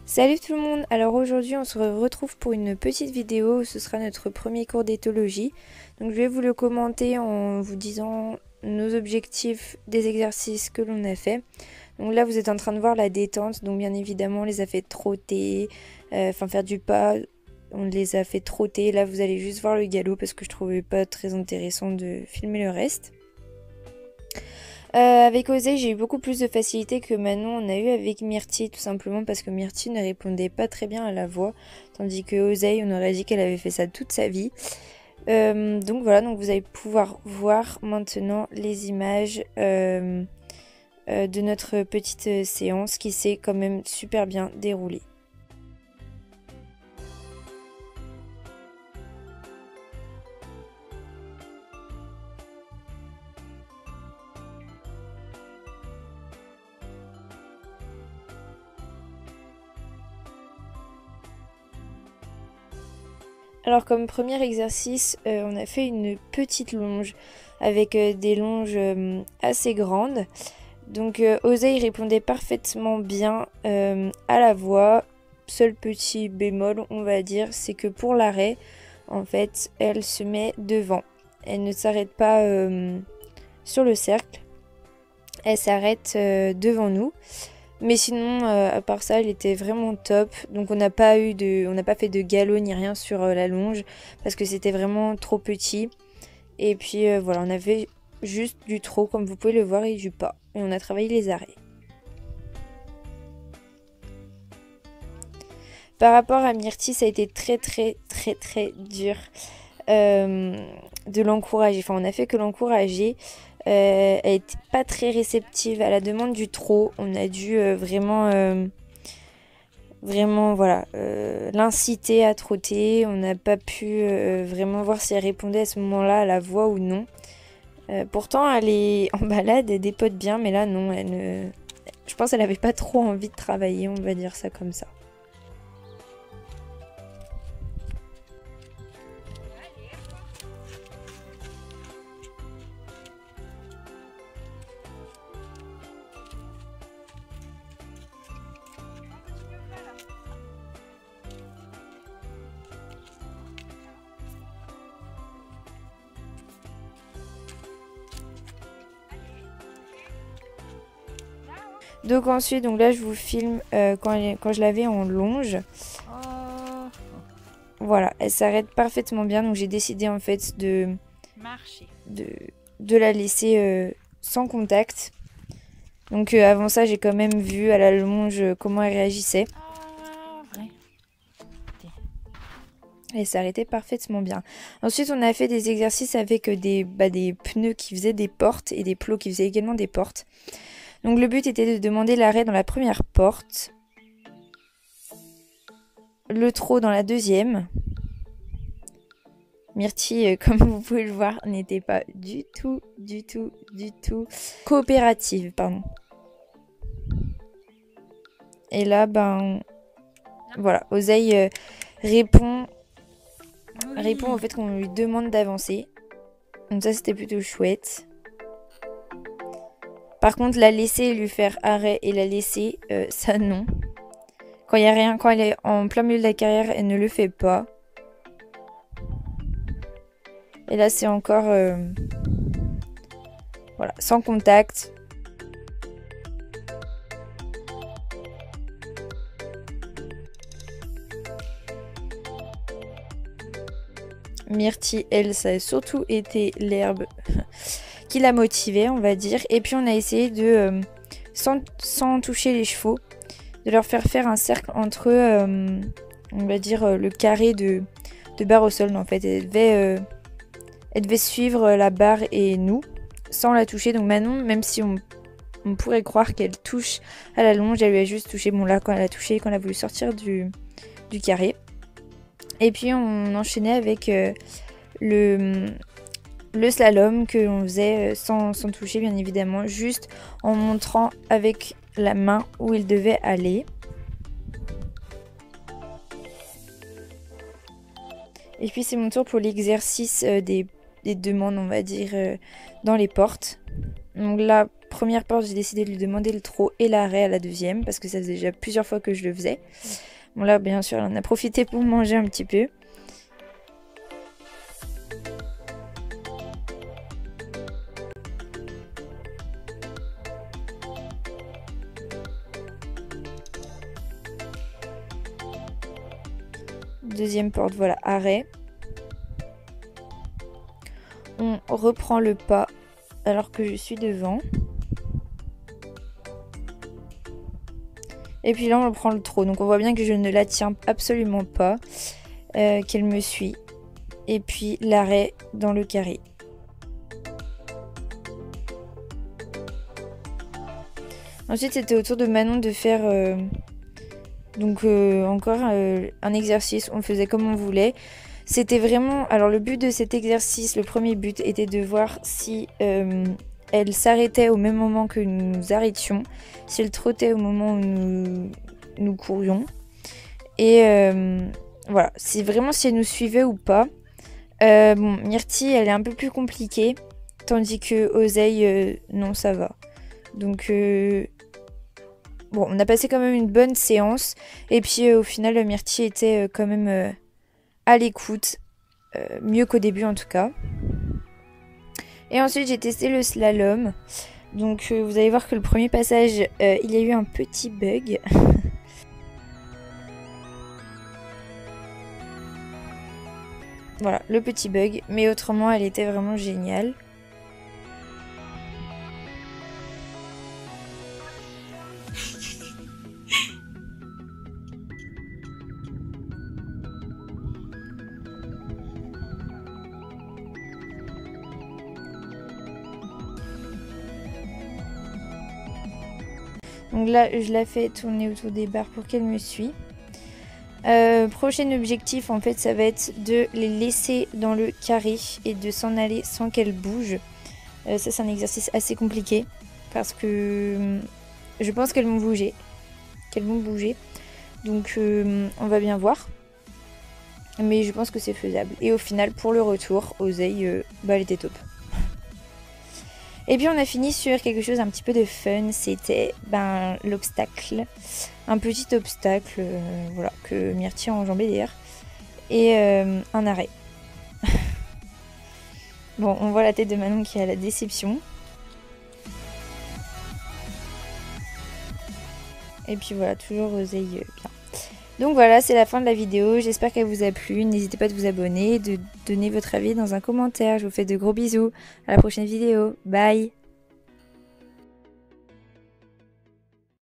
Salut tout le monde, alors aujourd'hui on se retrouve pour une petite vidéo, ce sera notre premier cours d'éthologie. Donc je vais vous le commenter en vous disant nos objectifs des exercices que l'on a fait. Donc là vous êtes en train de voir la détente, donc bien évidemment on les a fait trotter, faire du pas, on les a fait trotter. Là vous allez juste voir le galop parce que je trouvais pas très intéressant de filmer le reste. Avec Osei, j'ai eu beaucoup plus de facilité que Manon on a eu avec Myrtille, tout simplement parce que Myrtille ne répondait pas très bien à la voix, tandis que Osei, on aurait dit qu'elle avait fait ça toute sa vie. Donc voilà, donc vous allez pouvoir voir maintenant les images de notre petite séance qui s'est quand même super bien déroulée. Alors comme premier exercice, on a fait une petite longe avec des longes assez grandes. Donc Osei répondait parfaitement bien à la voix. Seul petit bémol, on va dire, c'est que pour l'arrêt, en fait, elle se met devant. Elle ne s'arrête pas sur le cercle. Elle s'arrête devant nous. Mais sinon, à part ça, elle était vraiment top. Donc on n'a pas fait de galop ni rien sur la longe parce que c'était vraiment trop petit. Et puis voilà, on avait juste du trot comme vous pouvez le voir et du pas. Et on a travaillé les arrêts. Par rapport à Myrtille, ça a été très dur de l'encourager. Enfin, on a fait que l'encourager. Elle n'était pas très réceptive à la demande du trot. On a dû vraiment voilà, l'inciter à trotter. On n'a pas pu vraiment voir si elle répondait à ce moment-là à la voix ou non. Pourtant, elle est en balade, elle dépote bien, mais là, non. Je pense qu'elle n'avait pas trop envie de travailler, on va dire ça comme ça. Donc ensuite, donc là je vous filme quand je l'avais en longe. Voilà, elle s'arrête parfaitement bien. Donc j'ai décidé en fait de la laisser sans contact. Donc avant ça, j'ai quand même vu à la longe comment elle réagissait. Elle s'arrêtait parfaitement bien. Ensuite, on a fait des exercices avec des pneus qui faisaient des portes et des plots qui faisaient également des portes. Donc le but était de demander l'arrêt dans la première porte, le trot dans la deuxième. Myrtille, comme vous pouvez le voir, n'était pas du tout coopérative, pardon. Et là, voilà, Osei répond au fait qu'on lui demande d'avancer. Donc ça, c'était plutôt chouette. Par contre, la laisser et lui faire arrêt et la laisser, ça non. Quand il y a rien, quand elle est en plein milieu de la carrière, elle ne le fait pas. Et là, c'est encore voilà, sans contact. Myrtille, elle, ça a surtout été l'herbe qui l'a motivée, on va dire. Et puis, on a essayé de, sans toucher les chevaux, de leur faire un cercle entre, on va dire, le carré de barre au sol. En fait, elle devait suivre la barre et nous, sans la toucher. Donc Manon, même si on pourrait croire qu'elle touche à la longe, elle lui a juste touché, bon là, quand elle a touché, quand elle a voulu sortir du carré. Et puis on enchaînait avec le slalom que l'on faisait sans toucher, bien évidemment, juste en montrant avec la main où il devait aller. Et puis c'est mon tour pour l'exercice des demandes, on va dire, dans les portes. Donc là, première porte, j'ai décidé de lui demander le trot et l'arrêt à la deuxième, parce que ça faisait déjà plusieurs fois que je le faisais. Bon là, bien sûr, elle en a profité pour manger un petit peu. Deuxième porte, voilà, arrêt. On reprend le pas alors que je suis devant. Et puis là, on reprend le trot. Donc on voit bien que je ne la tiens absolument pas, qu'elle me suit. Et puis l'arrêt dans le carré. Ensuite, c'était au tour de Manon de faire encore un exercice. On le faisait comme on voulait. C'était vraiment... Alors le but de cet exercice, le premier but, était de voir si elle s'arrêtait au même moment que nous nous arrêtions, si elle trottait au moment où nous courions. Et voilà, c'est vraiment si elle nous suivait ou pas. Bon, Myrtille, elle est un peu plus compliquée, tandis que Oseille, non, ça va. Donc... bon, on a passé quand même une bonne séance. Et puis au final, Myrtille était quand même à l'écoute. Mieux qu'au début en tout cas. Et ensuite, j'ai testé le slalom. Donc vous allez voir que le premier passage, il y a eu un petit bug. Voilà, le petit bug. Mais autrement, elle était vraiment géniale. Donc là, je la fais tourner autour des barres pour qu'elle me suive. Prochain objectif, en fait, ça va être de les laisser dans le carré et de s'en aller sans qu'elles bougent. Ça, c'est un exercice assez compliqué parce que je pense qu'elles vont bouger. Donc, on va bien voir. Mais je pense que c'est faisable. Et au final, pour le retour, Oseille, elle était top. Et puis on a fini sur quelque chose un petit peu de fun, c'était l'obstacle. Un petit obstacle voilà, que Myrtille a enjambé d'ailleurs. Et un arrêt. Bon, on voit la tête de Manon qui a la déception. Et puis voilà, toujours Oseille bien. Donc voilà, c'est la fin de la vidéo. J'espère qu'elle vous a plu. N'hésitez pas à vous abonner, de donner votre avis dans un commentaire. Je vous fais de gros bisous. À la prochaine vidéo. Bye!